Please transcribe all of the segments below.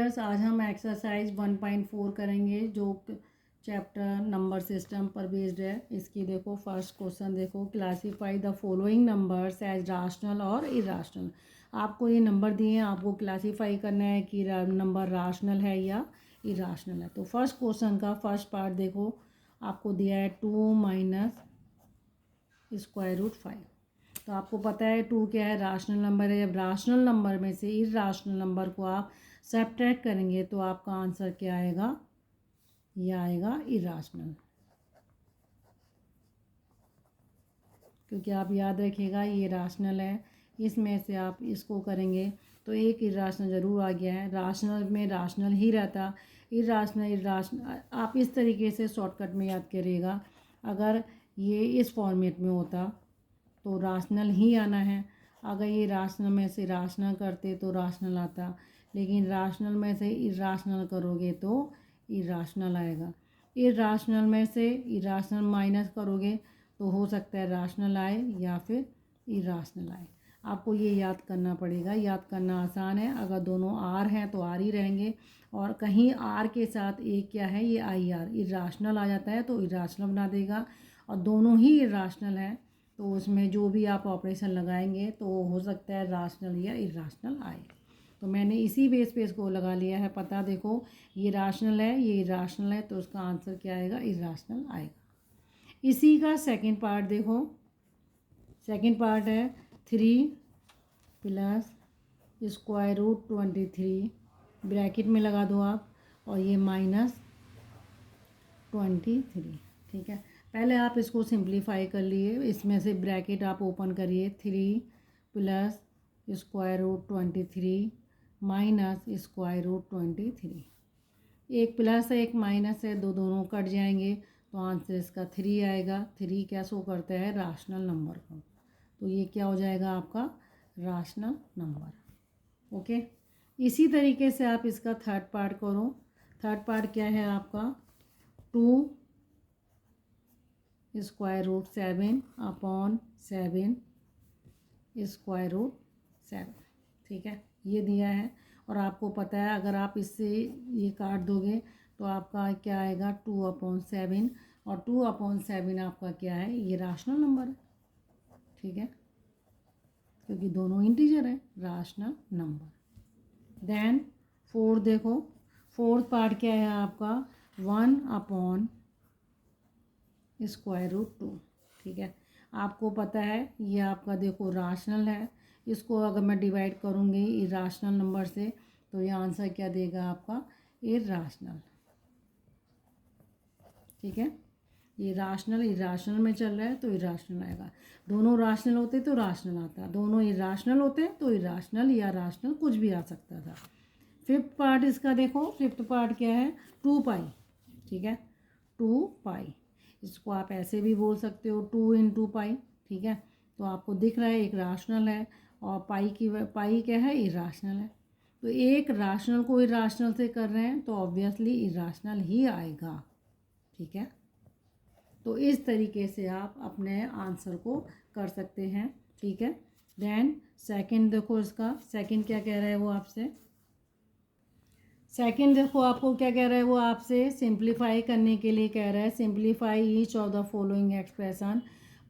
Dears, आज हम exercise 1.4 करेंगे जो चैप्टर नंबर सिस्टम पर बेस्ड है। इसकी देखो फर्स्ट क्वेश्चन देखो, classify the following numbers as rational और इराशनल। आपको ये नंबर दिए हैं, आपको क्लासीफाई करना है कि नंबर राशनल है या इराशनल है। तो फर्स्ट क्वेश्चन का फर्स्ट पार्ट देखो, आपको दिया है 2 माइनस स्क्वायर रूट 5। तो आपको पता है 2 क्या है, राशनल नंबर है। जब राशनल नंबर में से इर्राशनल नंबर को आप सब्ट्रैक्ट करेंगे तो आपका आंसर क्या आएगा, यह आएगा इर्राशनल। क्योंकि आप याद रखिएगा ये राशनल है, इसमें से आप इसको करेंगे तो एक इर्राशनल ज़रूर आ गया है। राशनल में राशनल ही रहता, इर्राशनल आप इस तरीके से शॉर्टकट में याद करिएगा। अगर ये इस फॉर्मेट में होता तो राशनल ही आना है। अगर ये राशनल में से राशनल करते तो राशनल आता, लेकिन राशनल में से इर्राशनल करोगे तो इर्राशनल आएगा। इर्राशनल में से इर्राशनल माइनस करोगे तो हो सकता है राशनल आए या फिर इर्राशनल आए। आपको ये याद करना पड़ेगा। याद करना आसान है, अगर दोनों आर हैं तो आर ही रहेंगे, और कहीं आर के साथ एक क्या है, ये आई आर इर्राशनल आ जाता है तो इर्राशनल बना देगा। और दोनों ही इर्राशनल हैं तो उसमें जो भी आप ऑपरेशन लगाएंगे तो हो सकता है राशनल या इर्राशनल आए। तो मैंने इसी बेस पे इसको लगा लिया है पता। देखो ये राशनल है, ये इर्राशनल है, तो उसका आंसर क्या आएगा, इर्राशनल आएगा। इसी का सेकंड पार्ट देखो, सेकंड पार्ट है 3 प्लस स्क्वायर रूट 23, ब्रैकेट में लगा दो आप, और ये माइनस 23। ठीक है, पहले आप इसको सिंप्लीफाई कर लिए। इसमें से ब्रैकेट आप ओपन करिए, 3 plus square root 23 minus square root 23। एक प्लस है एक माइनस है, दोनों कट जाएंगे तो आंसर इसका 3 आएगा। 3 क्या शो करता है, राशनल नंबर को, तो ये क्या हो जाएगा आपका राशनल नंबर। ओके, इसी तरीके से आप इसका थर्ड पार्ट करो। थर्ड पार्ट क्या है आपका, 2 square root 7 upon 7 square root 7। ठीक है, ये दिया है, और आपको पता है अगर आप इससे ये काट दोगे तो आपका क्या आएगा, 2/7, और 2/7 आपका क्या है, ये राशनल नंबर है। ठीक है, क्योंकि दोनों इंटीजर है, राशनल नंबर। देन फोर्थ देखो, फोर्थ पार्ट क्या है आपका, 1/स्क्वायर रूट 2। ठीक है, आपको पता है ये आपका देखो राशनल है, इसको अगर मैं डिवाइड करूँगी इर्राशनल नंबर से तो ये आंसर क्या देगा आपका, इर्राशनल। ठीक है, ये राशनल इर्राशनल में चल रहा है तो इर्राशनल आएगा। दोनों राशनल होते तो राशनल आता, दोनों इर्राशनल होते तो इर्राशनल या राशनल कुछ भी आ सकता था। फिफ्थ पार्ट इसका देखो, फिफ्थ पार्ट क्या है, 2 पाई। ठीक है, 2 पाई, इसको आप ऐसे भी बोल सकते हो 2 × पाई। ठीक है, तो आपको दिख रहा है एक राशनल है और पाई क्या है, इर्राशनल है। तो एक राशनल को इर्राशनल से कर रहे हैं तो ऑब्वियसली इर्राशनल ही आएगा। ठीक है, तो इस तरीके से आप अपने आंसर को कर सकते हैं। ठीक है, देन सेकंड देखो, इसका सेकंड क्या कह रहा है वो आपसे, सेकंड देखो आपको क्या कह रहा है वो आपसे, सिंप्लीफाई करने के लिए कह रहा है, simplify each of the following expression.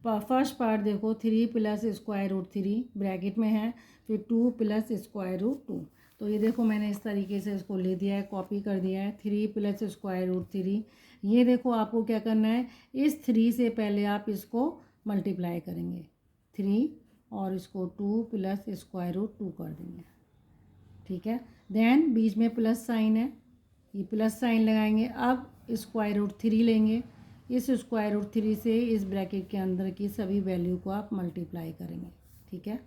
First part देखो, 3 प्लस स्क्वायर रूट 3 ब्रैकेट में है, फिर 2 प्लस स्क्वायर रूट 2। तो ये देखो मैंने इस तरीके से इसको ले दिया है, कॉपी कर दिया है, 3 प्लस स्क्वायर रूट 3। ये देखो आपको क्या करना है, इस 3 से पहले आप इसको मल्टीप्लाई करेंगे 3, और इसको 2 प्लस स्क्वायर रूट 2 कर देंगे। ठीक है, देन बीच में प्लस साइन है, ये प्लस साइन लगाएंगे। अब स्क्वायर रूट 3 लेंगे, इस स्क्वायर रूट 3 से इस ब्रैकेट के अंदर की सभी वैल्यू को आप मल्टीप्लाई करेंगे। ठीक है,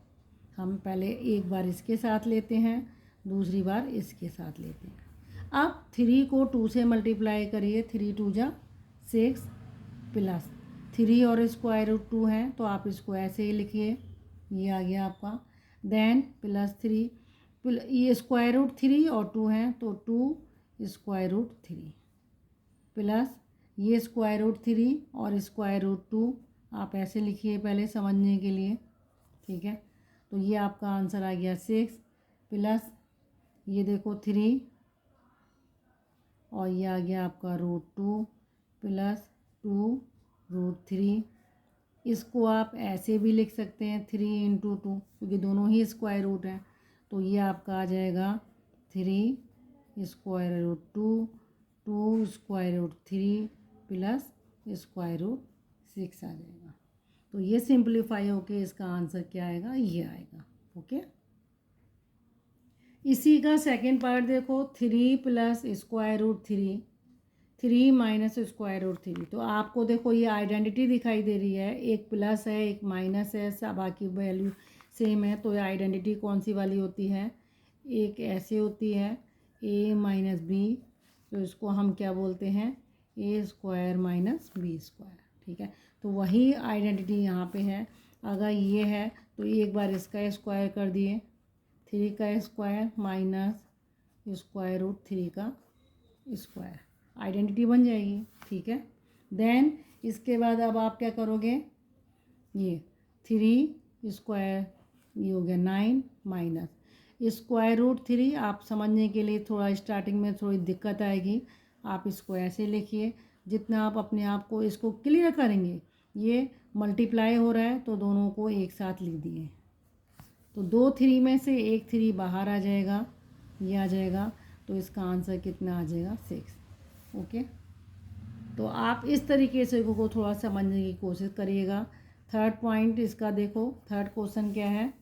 हम पहले एक बार इसके साथ लेते हैं, दूसरी बार इसके साथ लेते हैं। अब 3 को 2 से मल्टीप्लाई करिए, 3 2 जा 6 प्लस 3 और स्क्वायर रूट 2 हैं तो आप इसको ऐसे ही लिखिए, ये आ गया आपका। देन प्लस 3, ये स्क्वायर रूट 3 और 2 हैं तो 2 स्क्वायर रूट 3 प्लस ये स्क्वायर रूट 3 और स्क्वायर रूट 2, आप ऐसे लिखिए पहले समझने के लिए। ठीक है, तो ये आपका आंसर आ गया 6 प्लस ये देखो 3 और ये आ गया आपका √2 प्लस 2√3। इसको आप ऐसे भी लिख सकते हैं 3 × 2, क्योंकि दोनों ही स्क्वायर रूट हैं। तो ये आपका आ जाएगा 3√2 2√3 प्लस √6 आ जाएगा। तो ये सिंप्लीफाई होके इसका आंसर क्या आएगा, ये आएगा। ओके, इसी का सेकंड पार्ट देखो, 3 प्लस √3 3 माइनस √3। तो आपको देखो ये आइडेंटिटी दिखाई दे रही है, एक प्लस है एक माइनस है, सब बाकी वैल्यू सेम है। तो ये आइडेंटिटी कौन सी वाली होती है, एक ऐसे होती है a माइनस बी, तो इसको हम क्या बोलते हैं, a² माइनस b²। ठीक है, तो वही आइडेंटिटी यहाँ पे है। अगर ये है तो एक बार इसका स्क्वायर कर दिए, 3 का स्क्वायर माइनस √3 का स्क्वायर, आइडेंटिटी बन जाएगी। ठीक है, देन इसके बाद अब आप क्या करोगे, ये 3² ये हो गया 9 माइनस √3। आप समझने के लिए थोड़ा स्टार्टिंग में थोड़ी दिक्कत आएगी, आप इसको ऐसे लिखिए। जितना आप अपने आप को इसको क्लियर करेंगे, ये मल्टीप्लाई हो रहा है तो दोनों को एक साथ लिख दिए। तो 2 3 में से एक 3 बाहर आ जाएगा, ये आ जाएगा। तो इसका आंसर कितना आ जाएगा, 6। ओके, तो आप इस तरीके से को थोड़ा समझने की कोशिश करिएगा। थर्ड पॉइंट इसका देखो, थर्ड क्वेश्चन क्या है,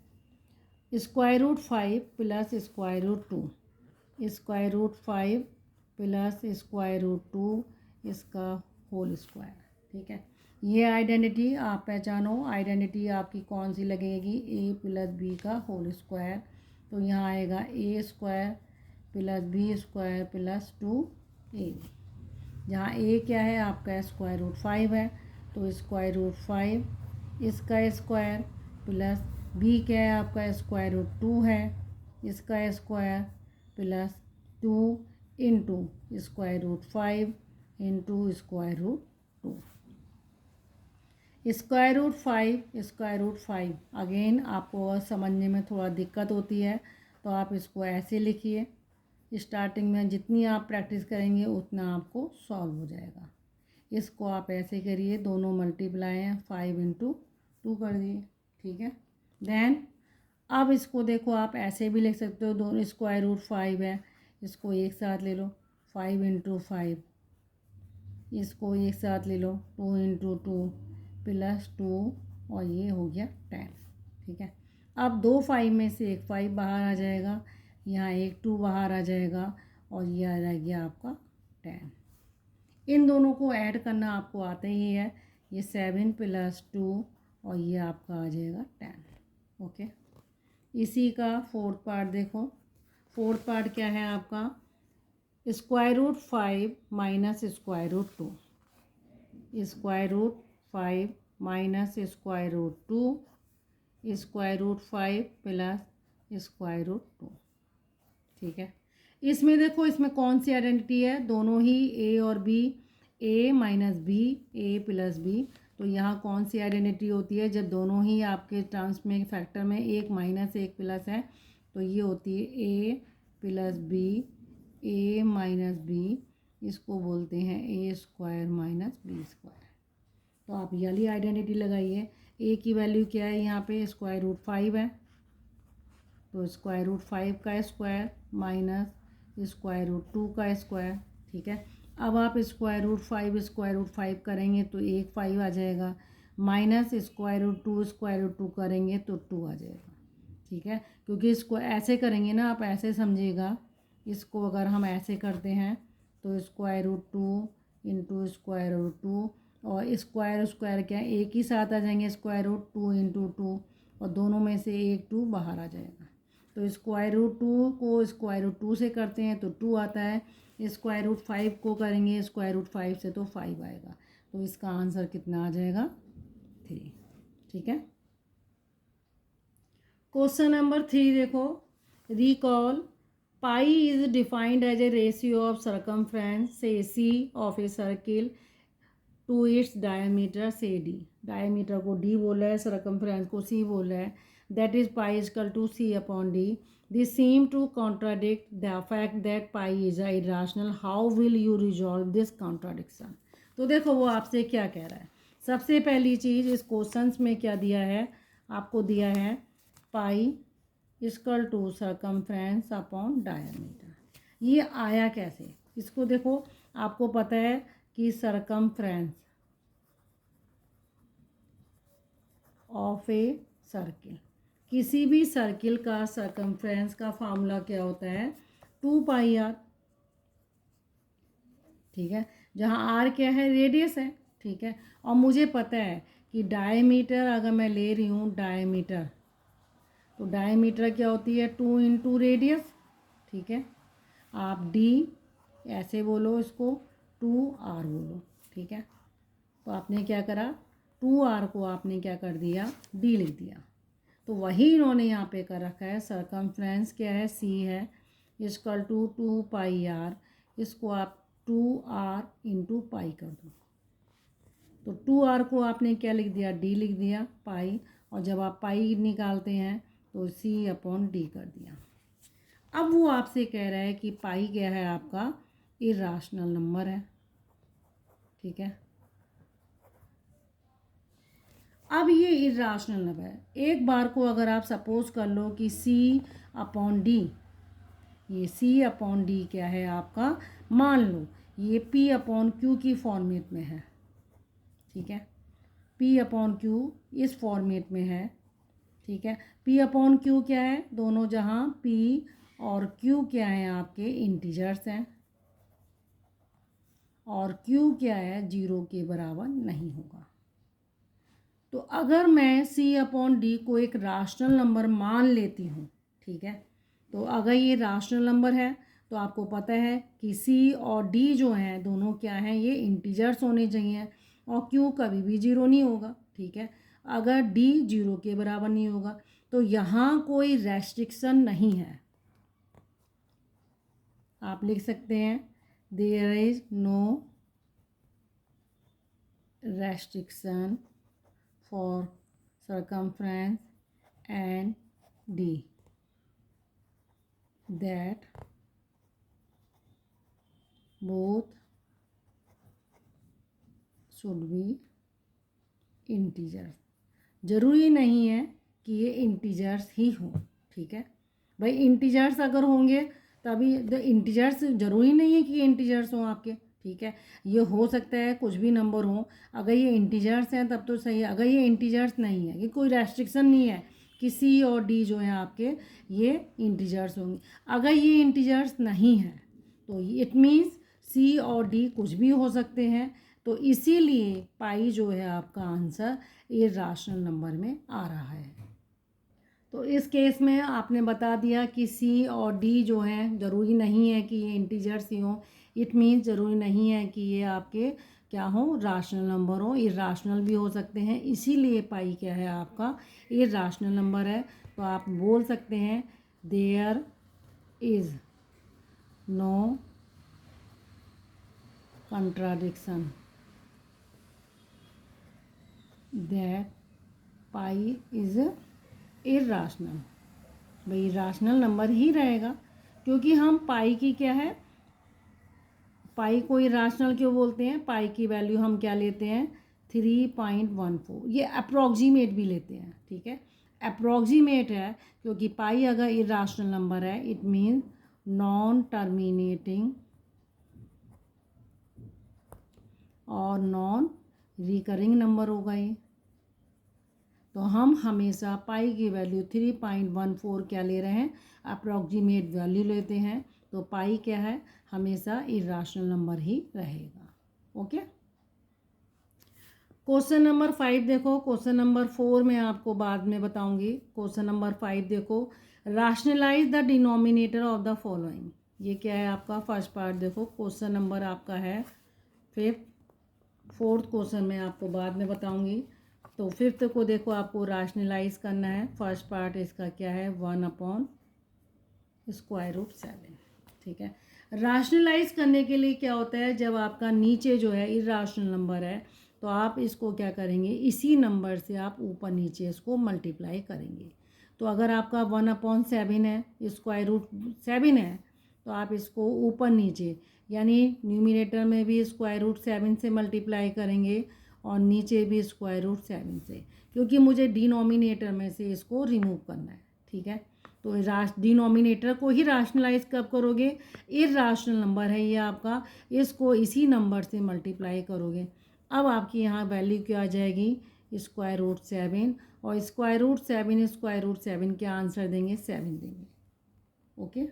√5 प्लस √2 √5 प्लस √2 इसका होल स्क्वायर। ठीक है, ये आइडेंटिटी आप पहचानो, आइडेंटिटी आपकी कौन सी लगेगी, a प्लस बी का होल स्क्वायर। तो यहाँ आएगा a² plus b² plus 2a, जहाँ a क्या है आपका √5 है, तो √5 इसका स्क्वायर प्लस b क्या है आपका √2 है, इसका square plus 2 into √5 into √2। √5 again आपको समझने में थोड़ा दिक्कत होती है, तो आप इसको ऐसे लिखिए। स्टार्टिंग में जितनी आप प्रैक्टिस करेंगे उतना आपको सॉल्व हो जाएगा। इसको आप ऐसे करिए, दोनों मल्टीप्लाई हैं, 5 × 2 कर दिए। ठीक है, देन अब इसको देखो आप ऐसे भी लिख सकते हो, दोनों √5 है, इसको एक साथ ले लो, 5 × 5, इसको एक साथ ले लो, 2 × 2 प्लस 2, और ये हो गया 10। ठीक है, अब 2 5 में से एक 5 बाहर आ जाएगा, यहाँ एक 2 बाहर आ जाएगा, और ये आ जाएगा आपका 10। इन दोनों को ऐड करना आपको आता ही है, ये 7 प्लस 2, और ये आपका आ जाएगा 10। ओके, इसी का फोर्थ पार्ट देखो, फोर्थ पार्ट क्या है आपका, √5 माइनस √2 √5 माइनस √2 √5 प्लस √2। ठीक है, इसमें देखो, इसमें कौन सी आइडेंटिटी है, दोनों ही a और b, a minus b a plus b। तो यहाँ कौन सी आइडेंटिटी होती है, जब दोनों ही आपके टर्म्स में फैक्टर में एक माइनस एक प्लस है, तो ये होती है a plus b a minus b, इसको बोलते हैं a² माइनस b²। तो आप ये वाली आइडेंटिटी लगाइए। a की वैल्यू क्या है यहाँ पे, √5 है, तो √5 का स्क्वायर माइनस √2 का स्क्वायर। ठीक है, अब आप √5 करेंगे तो एक 5 आ जाएगा, माइनस √2 करेंगे तो 2 आ जाएगा। ठीक है, क्योंकि इसको ऐसे करेंगे ना, आप ऐसे समझिएगा, इसको अगर हम ऐसे करते हैं तो √2 इंटू √2, और स्क्वायर क्या है, एक ही साथ आ जाएंगे, √2 इंटू 2, और दोनों में से एक 2 बाहर आ जाएगा। तो √2 को √2 से करते हैं तो 2 आता है, √5 को करेंगे √5 से तो 5 आएगा। तो इसका आंसर कितना आ जाएगा, 3। ठीक है, क्वेश्चन नंबर 3 देखो, recall pi is defined as a ratio of circumference से C of a circle to its diameter से डी। डायमीटर को डी बोल रहा है, सर्कमफ्रेंस को सी बोल रहा है, that is pi is equal to C upon D. They seem to contradict the fact that pi is a irrational. How will you resolve this contradiction? तो देखो वो आपसे क्या कह रहा है। सबसे पहली चीज़ इस क्वेश्चंस में क्या दिया है, आपको दिया है pi equal to circumference upon diameter. ये आया कैसे, इसको देखो, आपको पता है कि सर्कमफ्रेंस ऑफ ए सर्किल, किसी भी सर्किल का सर्कमफ्रेंस का फार्मूला क्या होता है, 2πr। ठीक है, जहाँ आर क्या है, रेडियस है। ठीक है, और मुझे पता है कि डायमीटर अगर मैं ले रही हूँ डायमीटर, तो डायमीटर क्या होती है, 2 इंटू रेडियस। ठीक है, आप डी ऐसे बोलो, इसको 2r बोलो। ठीक है, तो आपने क्या करा, 2r को आपने क्या कर दिया, डी लिख दिया। तो वही इन्होंने यहाँ पे कर रखा है, सर्कमफ्रेंस क्या है, c है, इक्वल टू 2πr। इसको आप 2r इंटू पाई कर दो, तो 2r को आपने क्या लिख दिया, d लिख दिया, पाई, और जब आप पाई निकालते हैं तो c अपॉन d कर दिया। अब वो आपसे कह रहा है कि पाई क्या है, आपका इर्राशनल नंबर है। ठीक है, अब ये इर्राशनल नंबर है। एक बार को अगर आप सपोज कर लो कि c अपॉन डी, ये c अपॉन डी क्या है आपका, मान लो ये p अपॉन क्यू की फॉर्मेट में है। ठीक है, p अपॉन क्यू इस फॉर्मेट में है। ठीक है, p अपॉन क्यू क्या है, दोनों जहाँ p और q क्या है आपके इंटीजर्स हैं, और q क्या है, 0 के बराबर नहीं होगा। तो अगर मैं c अपॉन डी को एक राशनल नंबर मान लेती हूँ, ठीक है, तो अगर ये राशनल नंबर है तो आपको पता है कि c और d जो हैं दोनों क्या हैं, ये इंटीजर्स होने चाहिए, और q कभी भी 0 नहीं होगा। ठीक है, अगर d 0 के बराबर नहीं होगा तो यहाँ कोई रेस्ट्रिक्शन नहीं है। आप लिख सकते हैं there is no restriction for circumference and d that both should be integers। ज़रूरी नहीं है कि ये इंटीजर्स ही हो। ठीक है भाई, इंटीजर्स अगर होंगे तभी, इंटीजर्स ज़रूरी नहीं है कि इंटीजर्स हों आपके। ठीक है, ये हो सकता है कुछ भी नंबर हो, अगर ये इंटीजर्स हैं तब तो सही है। अगर ये इंटीजर्स नहीं है, कि कोई रेस्ट्रिक्शन नहीं है कि सी और डी जो है आपके ये इंटीजर्स होंगे। अगर ये इंटीजर्स नहीं है तो इट मीन्स सी और डी कुछ भी हो सकते हैं, तो इसीलिए पाई जो है आपका आंसर इर्राशनल नंबर में आ रहा है। तो इस केस में आपने बता दिया कि सी और डी जो हैं ज़रूरी नहीं है कि ये इंटीजर्स ही हों, इट मीन्स ज़रूरी नहीं है कि ये आपके क्या हो, राशनल नंबर हो, इर्राशनल भी हो सकते हैं। इसीलिए पाई क्या है आपका इर्राशनल नंबर है। तो आप बोल सकते हैं there is no contradiction that pi is irrational. भाई इर्राशनल नंबर ही रहेगा, क्योंकि हम पाई की क्या है, पाई को इर्राशनल क्यों बोलते हैं, पाई की वैल्यू हम क्या लेते हैं, 3.14। ये अप्रॉक्सीमेट भी लेते हैं। ठीक है, अप्रॉक्सीमेट है, क्योंकि पाई अगर इर्राशनल नंबर है इट मीन्स नॉन टर्मिनेटिंग और नॉन रिकरिंग नंबर होगा ये। तो हम हमेशा पाई की वैल्यू 3.14 क्या ले रहे हैं, अप्रॉक्सीमेट वैल्यू लेते हैं। तो पाई क्या है, हमेशा इर्राशनल नंबर ही रहेगा। ओके, क्वेश्चन नंबर 5 देखो। क्वेश्चन नंबर 4 मैं आपको बाद में बताऊंगी। क्वेश्चन नंबर 5 देखो, राशनलाइज the denominator of the following. ये क्या है आपका फर्स्ट पार्ट। देखो क्वेश्चन नंबर आपका है 5th, 4th क्वेश्चन मैं आपको बाद में बताऊंगी। तो 5th को देखो, आपको राशनलाइज करना है। फर्स्ट पार्ट इसका क्या है, 1/√7। ठीक है, राशनलाइज करने के लिए क्या होता है, जब आपका नीचे जो है इर्राशनल नंबर है तो आप इसको क्या करेंगे, इसी नंबर से आप ऊपर नीचे इसको मल्टीप्लाई करेंगे। तो अगर आपका 1/7 है, स्क्वायर रूट 7 है, तो आप इसको ऊपर नीचे यानी न्यूमिनेटर में भी स्क्वायर रूट 7 से मल्टीप्लाई करेंगे और नीचे भी स्क्वायर रूट 7 से, क्योंकि मुझे डिनोमिनेटर में से इसको रिमूव करना है। ठीक है, तो डिनोमिनेटर को ही राशनलाइज कब करोगे, इर्राशनल नंबर है ये आपका, इसको इसी नंबर से मल्टीप्लाई करोगे। अब आपकी यहाँ वैल्यू क्या आ जाएगी, स्क्वायर रूट 7, और स्क्वायर रूट 7 क्या आंसर देंगे, 7 देंगे। ओके,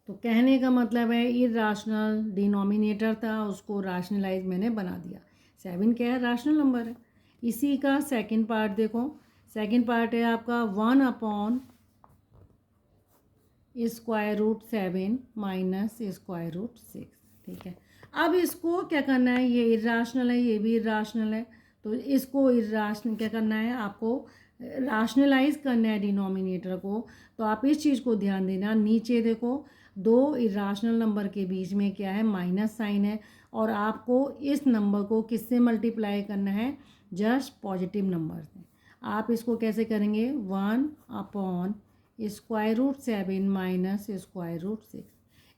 तो कहने का मतलब है इर्राशनल डिनोमिनेटर था, उसको राशनलाइज मैंने बना दिया। 7 क्या है, राशनल नंबर है। इसी का सेकंड पार्ट देखो, सेकंड पार्ट है आपका 1/√7 माइनस स्क्वायर रूट 6। ठीक है, अब इसको क्या करना है, ये इर्राशनल है, ये भी इर्राशनल है, तो इसको इर्राशनल क्या करना है, आपको राशनलाइज करना है डिनोमिनेटर को। तो आप इस चीज़ को ध्यान देना, नीचे देखो दो इर्राशनल नंबर के बीच में क्या है, माइनस साइन है, और आपको इस नंबर को किससे मल्टीप्लाई करना है, जस्ट पॉजिटिव नंबर से। आप इसको कैसे करेंगे, 1/√7 माइनस स्क्वायर रूट 6,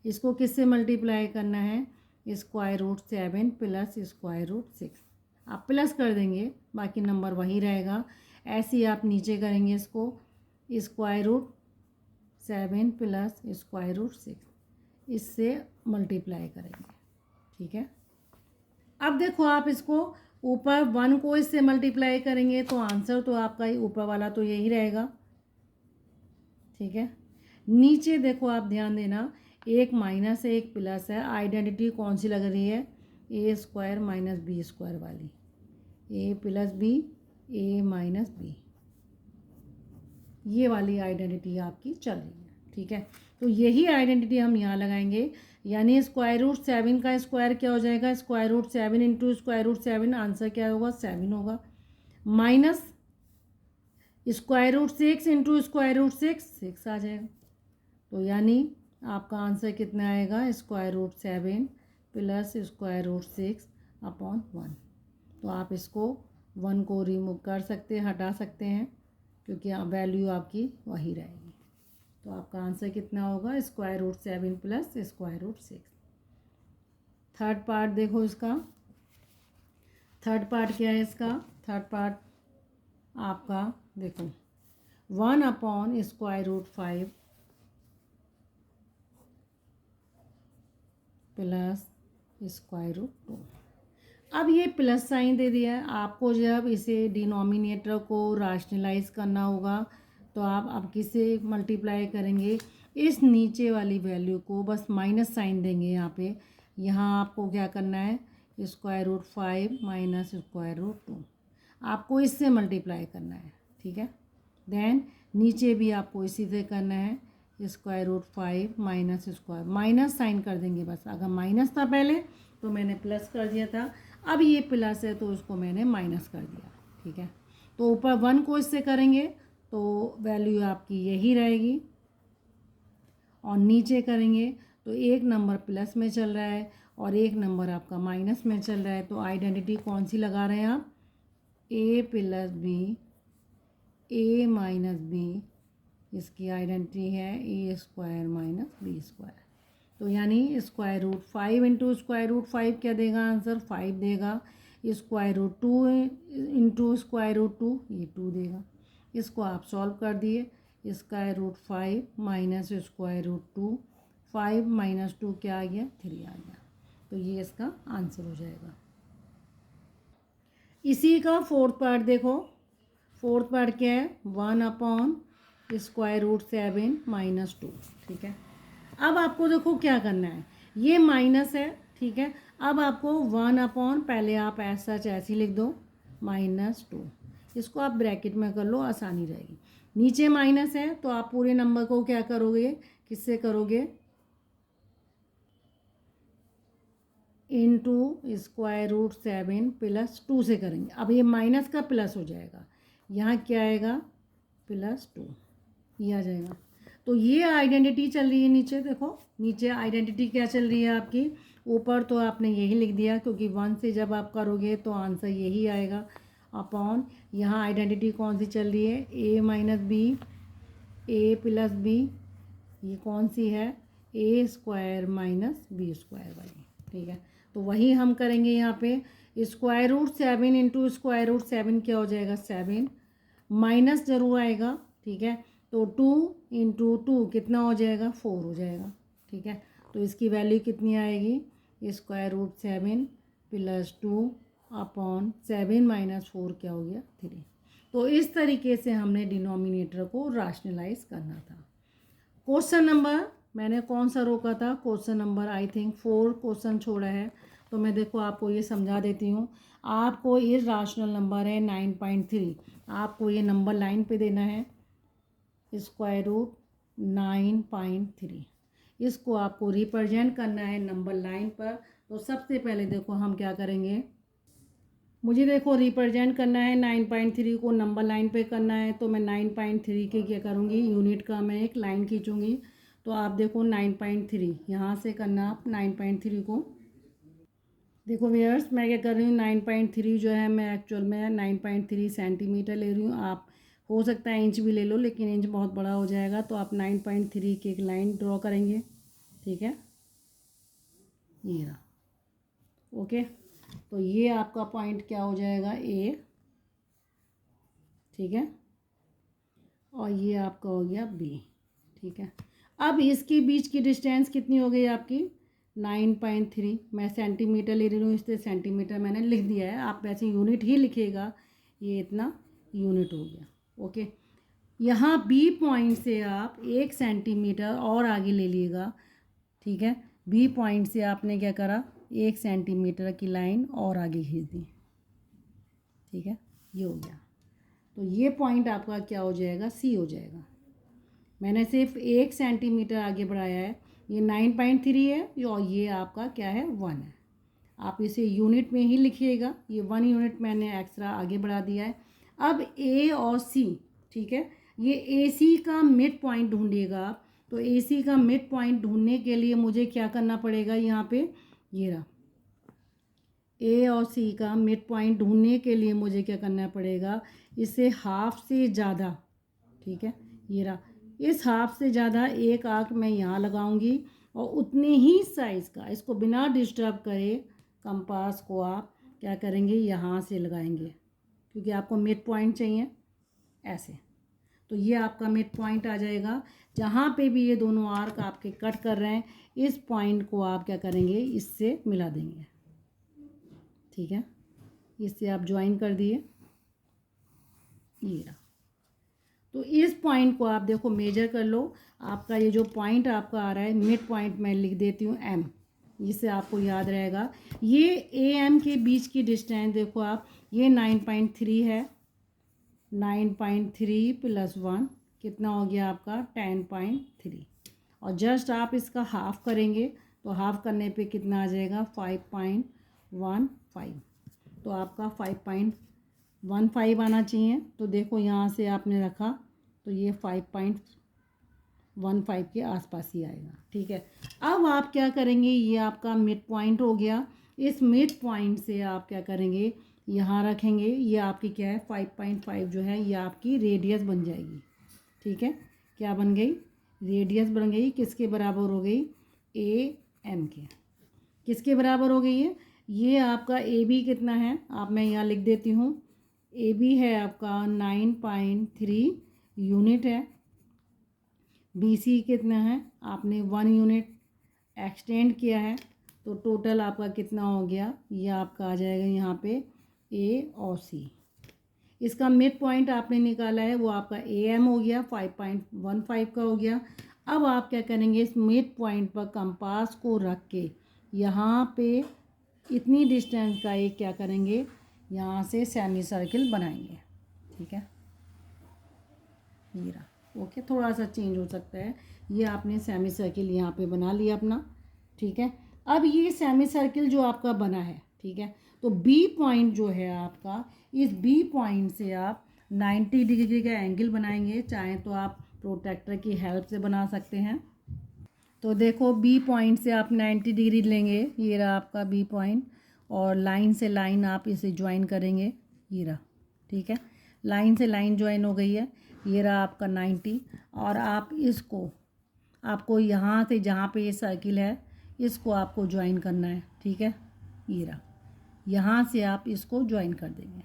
इसको किससे मल्टीप्लाई करना है, square root 7 plus square root 6। आप प्लस कर देंगे, बाकी नंबर वही रहेगा। ऐसे ही आप नीचे करेंगे इसको, square root 7 plus square root 6, इससे मल्टीप्लाई करेंगे। ठीक है, अब देखो आप इसको ऊपर 1 को इससे मल्टीप्लाई करेंगे तो आंसर तो आपका ही ऊपर वाला तो यही रहेगा। ठीक है, नीचे देखो आप ध्यान देना, एक माइनस है एक प्लस है, आइडेंटिटी कौन सी लग रही है, A square minus B square वाली, ए plus B A minus B, ये वाली आइडेंटिटी आपकी चल रही है। ठीक है, तो यही आइडेंटिटी हम यहाँ लगाएंगे, यानी स्क्वायर रूट 7 का स्क्वायर क्या हो जाएगा, square root 7 into square root 7, answer क्या होगा, 7 होगा, minus square root 6 into square root 6 आ जाएगा। तो यानी आपका आंसर कितना आएगा, square root 7 plus square root 6/1। तो आप इसको 1 को रिमूव कर सकते हैं, हटा सकते हैं, क्योंकि वैल्यू आपकी वही रहेगी। तो आपका आंसर कितना होगा, square root 7 plus square root 6। Third part देखो इसका, थर्ड पार्ट क्या है इसका, थर्ड पार्ट आपका देखो 1/√5 प्लस स्क्वायर रूट 2। अब ये प्लस साइन दे दिया है आपको, जब इसे डिनोमिनेटर को राशनलाइज करना होगा तो आप अब किसे मल्टीप्लाई करेंगे, इस नीचे वाली वैल्यू को बस माइनस साइन देंगे यहाँ पे। यहाँ आपको क्या करना है, square root 5 minus square root 2, आपको इससे मल्टीप्लाई करना है। ठीक है, देन नीचे भी आपको इसी से करना है, square root 5 minus square, minus sign कर देंगे बस, अगर माइनस था पहले तो मैंने प्लस कर दिया था, अब ये प्लस है तो उसको मैंने माइनस कर दिया। ठीक है, तो ऊपर 1 को इससे करेंगे तो वैल्यू आपकी यही रहेगी, और नीचे करेंगे तो एक नंबर प्लस में चल रहा है और एक नंबर आपका माइनस में चल रहा है, तो आइडेंटिटी कौन सी लगा रहे हैं आप, A plus B A minus B, इसकी आइडेंटिटी है A square minus B square. तो यानी square root 5 into square root 5 क्या देगा, आंसर 5 देगा, square root 2 into square root 2 ये 2 देगा। इसको आप सॉल्व कर दिए, square root 5 minus square root 2, 5 minus 2 क्या आ गया, 3 आ गया। तो ये इसका आंसर हो जाएगा। इसी का फोर्थ पार्ट देखो, फोर्थ पार्ट क्या है, 1/√7 माइनस 2। ठीक है, अब आपको देखो क्या करना है, ये माइनस है। ठीक है, अब आपको 1/, पहले आप ऐसा ऐसे लिख दो, -2, इसको आप ब्रैकेट में कर लो, आसानी रहेगी। नीचे माइनस है तो आप पूरे नंबर को क्या करोगे, किससे करोगे, इंटू स्क्वायर रूट 7 प्लस 2 से करेंगे। अब ये माइनस का प्लस हो जाएगा, यहाँ क्या आएगा, +2 ये आ जाएगा। तो ये आइडेंटिटी चल रही है नीचे, देखो नीचे आइडेंटिटी क्या चल रही है आपकी, ऊपर तो आपने यही लिख दिया क्योंकि 1 से जब आप करोगे तो आंसर यही आएगा, अपॉन यहाँ आइडेंटिटी कौन सी चल रही है, A minus B, A plus B, ये कौन सी है, A square minus B square वाली, ठीक है। तो वही हम करेंगे यहाँ पे, square root 7 into square root 7 क्या हो जाएगा 7, माइनस जरूर आएगा, ठीक है। तो 2 इंटू 2 कितना हो जाएगा 4 हो जाएगा, ठीक है। तो इसकी वैल्यू कितनी आएगी, square root 7 plus 2 upon 7 minus 4 क्या हो गया 3। तो इस तरीके से हमने डिनोमिनेटर को राशनलाइज करना था। क्वेश्चन नंबर मैंने कौन सा रोका था, question number I think 4 question छोड़ा है। तो मैं देखो आपको ये समझा देती हूँ। आपको ये राशनल नंबर है 9.3, आपको ये नंबर लाइन पे देना है, स्क्वायर रूट 9.3, इसको आपको रिप्रेजेंट करना है नंबर लाइन पर। तो सबसे पहले देखो हम क्या करेंगे, मुझे देखो रिप्रेजेंट करना है 9.3 को नंबर लाइन पे करना है। तो मैं 9.3 के क्या करूँगी, यूनिट का मैं एक लाइन खींचूँगी। तो आप देखो 9.3 यहाँ से करना, आप 9.3 को देखो व्यूअर्स, मैं क्या कर रही हूँ 9.3 जो है मैं एक्चुअल में 9.3 सेंटीमीटर ले रही हूँ। आप हो सकता है इंच भी ले लो, लेकिन इंच बहुत बड़ा हो जाएगा। तो आप 9.3 की एक लाइन ड्रॉ करेंगे, ठीक है, ये रहा, ओके। तो ये आपका पॉइंट क्या हो जाएगा ए, ठीक है, और ये आपका हो गया बी, ठीक है। अब इसके बीच की डिस्टेंस कितनी हो गई आपकी 9.3, मैं सेंटीमीटर ले रही हूँ इसलिए सेंटीमीटर मैंने लिख दिया है, आप वैसे यूनिट ही लिखिएगा, ये इतना यूनिट हो गया, ओके। यहाँ बी पॉइंट से आप 1 सेंटीमीटर और आगे ले लीजिएगा, ठीक है। बी पॉइंट से आपने क्या करा, 1 सेंटीमीटर की लाइन और आगे खींच दी, ठीक है, ये हो गया। तो ये पॉइंट आपका क्या हो जाएगा, सी हो जाएगा। मैंने सिर्फ 1 सेंटीमीटर आगे बढ़ाया है, ये 9.3 है और ये आपका क्या है 1 है। आप इसे यूनिट में ही लिखिएगा, ये 1 यूनिट मैंने एक्स्ट्रा आगे बढ़ा दिया है। अब ए और सी, ठीक है, ये ए सी का मिड पॉइंट ढूंढिएगा आप। तो ए सी का मिड पॉइंट ढूंढने के लिए मुझे क्या करना पड़ेगा, यहाँ पे ये रहा, ए और सी का मिड पॉइंट ढूंढने के लिए मुझे क्या करना पड़ेगा, इसे हाफ से ज़्यादा, ठीक है, ये रहा, इस हाफ से ज़्यादा एक आर्क मैं यहाँ लगाऊंगी और उतने ही साइज़ का, इसको बिना डिस्टर्ब करे कंपास को आप क्या करेंगे, यहाँ से लगाएंगे, क्योंकि आपको मिड पॉइंट चाहिए ऐसे। तो ये आपका मिड पॉइंट आ जाएगा। जहाँ पे भी ये दोनों आर्क आपके कट कर रहे हैं, इस पॉइंट को आप क्या करेंगे, इससे मिला देंगे, ठीक है। इससे आप ज्वाइन कर दिए, ये रहा। तो इस पॉइंट को आप देखो मेजर कर लो, आपका ये जो पॉइंट आपका आ रहा है मिड पॉइंट, मैं लिख देती हूँ एम, जिससे आपको याद रहेगा। ये ए एम के बीच की डिस्टेंस देखो आप, ये 9.3 है, 9.3 प्लस 1 कितना हो गया आपका 10.3, और जस्ट आप इसका हाफ करेंगे तो हाफ करने पे कितना आ जाएगा 5.15। तो आपका 5.15 आना चाहिए। तो देखो यहाँ से आपने रखा तो ये 5.15 के आसपास ही आएगा, ठीक है। अब आप क्या करेंगे, ये आपका मिड पॉइंट हो गया, इस मिड पॉइंट से आप क्या करेंगे, यहाँ रखेंगे, ये आपकी क्या है 5.5 जो है ये आपकी रेडियस बन जाएगी, ठीक है। क्या बन गई, रेडियस बन गई, किसके बराबर हो गई, ए एम के, किसके बराबर हो गई है, ये आपका ए बी कितना है, आप मैं यहाँ लिख देती हूँ, ए बी है आपका 9.3 यूनिट है, बी सी कितना है, आपने 1 यूनिट एक्सटेंड किया है। तो टोटल आपका कितना हो गया, ये आपका आ जाएगा यहाँ पे ए और सी। इसका मिड पॉइंट आपने निकाला है, वो आपका ए एम हो गया, 5.15 का हो गया। अब आप क्या करेंगे, इस मिड पॉइंट पर कंपास को रख के यहाँ पे इतनी डिस्टेंस का एक क्या करेंगे, यहाँ से सेमी सर्किल बनाएंगे, ठीक है, ये रहा, ओके। थोड़ा सा चेंज हो सकता है, ये आपने सेमी सर्किल यहाँ पे बना लिया अपना, ठीक है। अब ये सेमी सर्किल जो आपका बना है, ठीक है, तो बी पॉइंट जो है आपका, इस बी पॉइंट से आप 90 डिग्री का एंगल बनाएंगे, चाहे तो आप प्रोट्रैक्टर की हेल्प से बना सकते हैं। तो देखो बी पॉइंट से आप 90 डिग्री लेंगे, ये रहा आपका बी पॉइंट, और लाइन से लाइन आप इसे ज्वाइन करेंगे, ये रहा, ठीक है। लाइन से लाइन ज्वाइन हो गई है, ये रहा आपका 90। और आप इसको, आपको यहाँ से जहाँ पे ये सर्किल है इसको आपको ज्वाइन करना है, ठीक है। ये रहा, यहाँ से आप इसको ज्वाइन कर देंगे।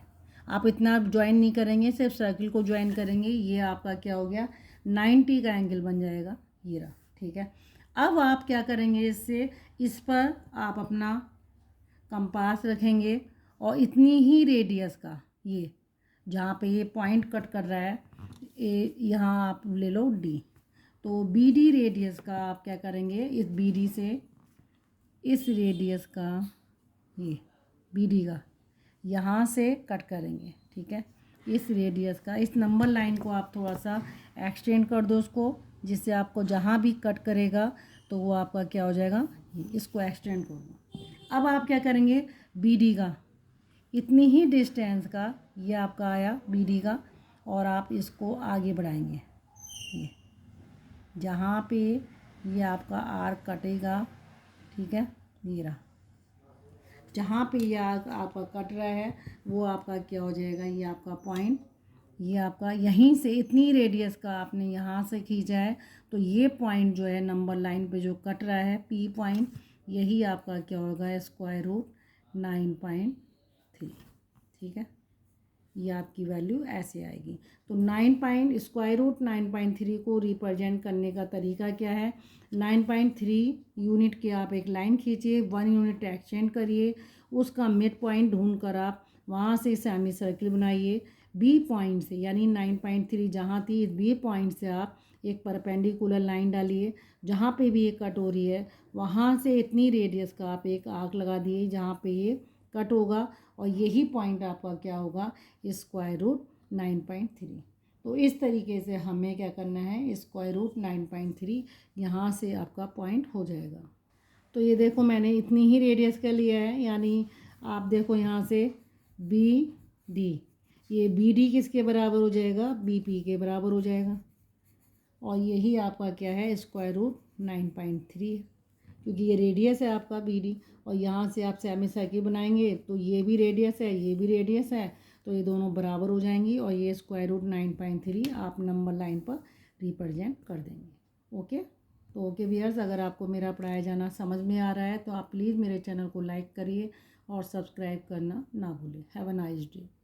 आप इतना ज्वाइन नहीं करेंगे, सिर्फ सर्किल को ज्वाइन करेंगे। ये आपका क्या हो गया, 90 का एंगल बन जाएगा, ये रहा, ठीक है। अब आप क्या करेंगे, इससे इस पर आप अपना कंपास रखेंगे और इतनी ही रेडियस का, ये जहाँ पे ये पॉइंट कट कर रहा है, यहाँ आप ले लो डी। तो बी डी रेडियस का आप क्या करेंगे, इस बी डी से इस रेडियस का, ये बी डी का यहाँ से कट करेंगे, ठीक है। इस रेडियस का, इस नंबर लाइन को आप थोड़ा सा एक्सटेंड कर दो उसको, जिससे आपको जहाँ भी कट करेगा तो वो आपका क्या हो जाएगा, इसको एक्सटेंड कर दो। अब आप क्या करेंगे, बी डी का इतनी ही डिस्टेंस का, ये आपका आया बी डी का, और आप इसको आगे बढ़ाएंगे। ये जहाँ पे ये आपका आर्क कटेगा, ठीक है, ये रहा, जहाँ पे ये आपका कट रहा है वो आपका क्या हो जाएगा, ये आपका पॉइंट, ये आपका यहीं से इतनी रेडियस का आपने यहाँ से खींचा है, तो ये पॉइंट जो है नंबर लाइन पे जो कट रहा है पी पॉइंट, यही आपका क्या होगा, स्क्वायर रूट 9.3, ठीक है। ये आपकी वैल्यू ऐसे आएगी। तो 9.3 को रिप्रेजेंट करने का तरीका क्या है, 9.3 यूनिट की आप एक लाइन खींचिए, 1 यूनिट एक्सटेंड करिए, उसका मिड पॉइंट ढूंढ कर आप वहाँ से सेमी सर्किल बनाइए बी पॉइंट से, यानी 9.3 जहाँ थी, बी पॉइंट से आप एक परपेंडिकुलर लाइन डालिए, जहाँ पे भी ये कट हो रही है वहाँ से इतनी रेडियस का आप एक आर्क लगा दिए जहाँ पे ये कट होगा, और यही पॉइंट आपका क्या होगा, स्क्वायर रूट 9.3। तो इस तरीके से हमें क्या करना है, स्क्वायर रूट 9.3 यहाँ से आपका पॉइंट हो जाएगा। तो ये देखो मैंने इतनी ही रेडियस का लिया है, यानी आप देखो यहाँ से बी डी, ये बी डी किसके बराबर हो जाएगा, बी पी के बराबर हो जाएगा, और यही आपका क्या है, स्क्वायर रूट 9.3 है, क्योंकि ये रेडियस है आपका बी डी, और यहाँ से आप सेमी सर्किल बनाएंगे तो ये भी रेडियस है, ये भी रेडियस है, तो ये दोनों बराबर हो जाएंगी, और ये स्क्वायर रूट 9.3 आप नंबर लाइन पर रिप्रेजेंट कर देंगे। ओके, तो ओके व्यूअर्स, अगर आपको मेरा पढ़ाया जाना समझ में आ रहा है तो आप प्लीज़ मेरे चैनल को लाइक करिए और सब्सक्राइब करना ना भूलें। Have a nice day.